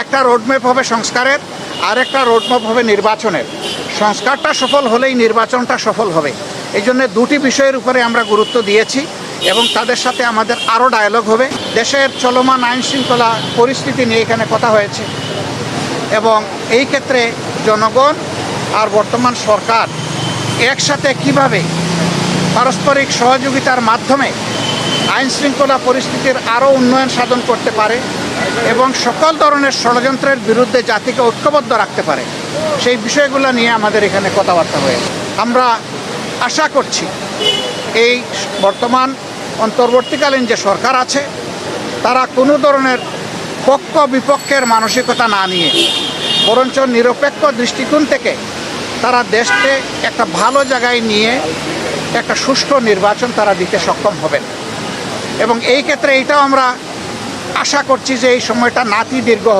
একটা রোডম্যাপ হবে সংস্কারের, আর একটা রোডম্যাপ হবে নির্বাচনের। সংস্কারটা সফল হলেই নির্বাচনটা সফল হবে। এই জন্য দুটি বিষয়ের উপরে আমরা গুরুত্ব দিয়েছি এবং তাদের সাথে আমাদের আরও ডায়ালগ হবে। দেশের চলমান আইন শৃঙ্খলা পরিস্থিতি নিয়ে এখানে কথা হয়েছে এবং এই ক্ষেত্রে জনগণ আর বর্তমান সরকার একসাথে কিভাবে পারস্পরিক সহযোগিতার মাধ্যমে আইন শৃঙ্খলা পরিস্থিতির আরও উন্নয়ন সাধন করতে পারে এবং সকল ধরনের ষড়যন্ত্রের বিরুদ্ধে জাতিকে ঐক্যবদ্ধ রাখতে পারে, সেই বিষয়গুলো নিয়ে আমাদের এখানে কথাবার্তা হয়েছে। আমরা আশা করছি এই বর্তমান অন্তর্বর্তীকালীন যে সরকার আছে তারা কোনো ধরনের পক্ষ বিপক্ষের মানসিকতা না নিয়ে বরঞ্চ নিরপেক্ষ দৃষ্টিকোণ থেকে তারা দেশকে একটা ভালো জায়গায় নিয়ে একটা সুষ্ঠু নির্বাচন তারা দিতে সক্ষম হবেন এবং এই ক্ষেত্রে এইটাও আমরা আশা করছি যে এই সময়টা নাতি দীর্ঘ হবে।